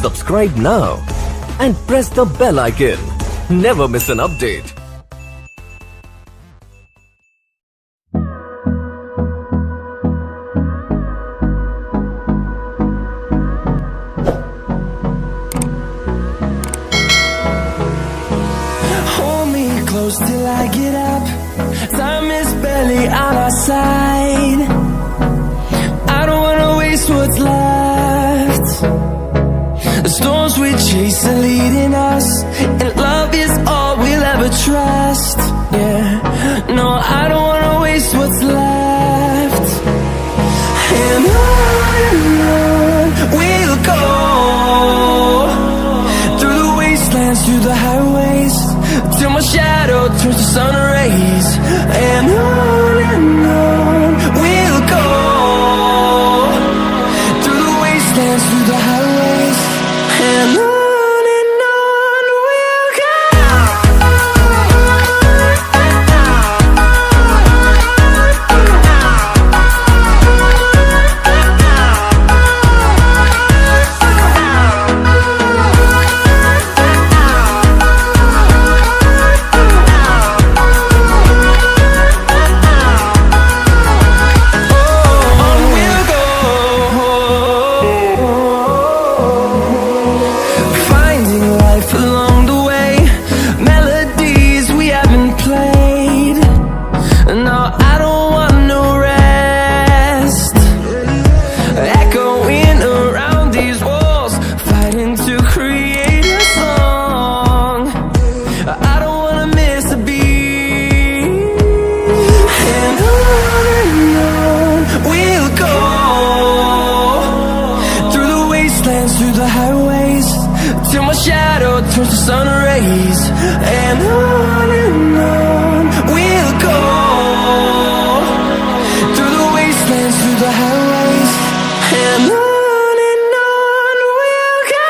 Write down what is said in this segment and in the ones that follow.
Subscribe now and press the bell icon. Never miss an update. Close till I get up. Time is barely on our side. I don't wanna waste what's left. The storms we chase are leading us, and love is all we'll ever trust. Yeah, no, I don't wanna waste what's left. And on we'll go, through the wastelands, through the highways, till my shadow turns to sun rays. And on we'll go, through the wastelands, through the highways, and on we'll go. Through the highways, till my shadow turns to sun rays. And on we'll go, through the wastelands, through the highways, and on we'll go.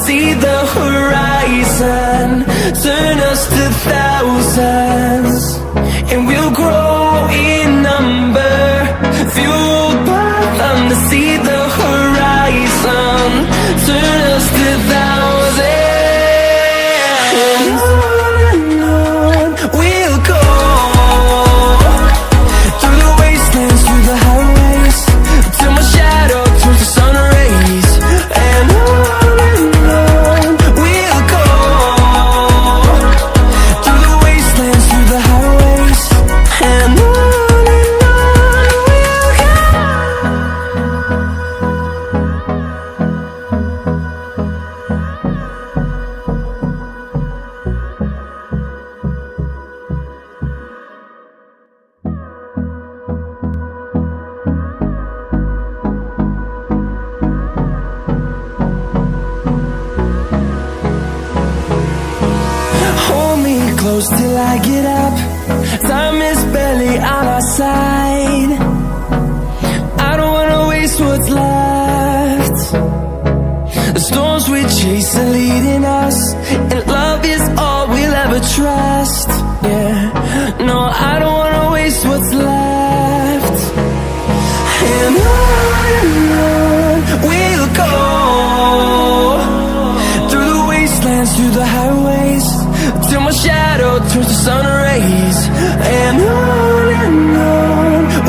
See the horizon, turn us to thousands, and we'll grow in number, fueled by them. To see the horizon, turn us to thousands, and on we'll go, through the wastelands, through the highways, till my shadow turns to sun rays. And on close till I get up. Time is barely on our side. I don't wanna waste what's left. The storms we chase are leading us, and love is all we'll ever trust. Yeah, no, I don't wanna waste what's left. And on we'll go, through the wastelands, through the highways, till my shadow turns to sun rays. And on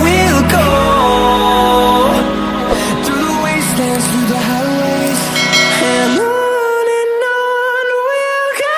we'll go, through the wastelands, through the highways, and on we'll go.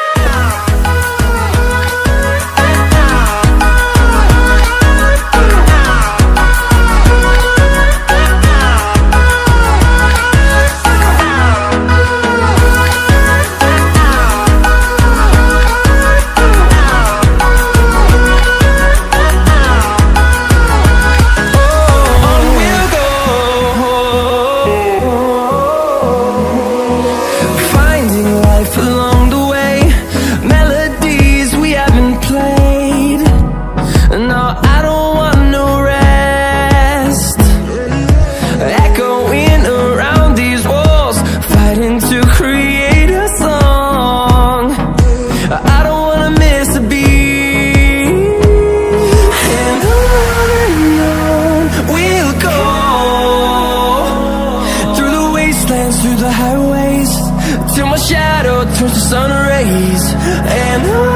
and on.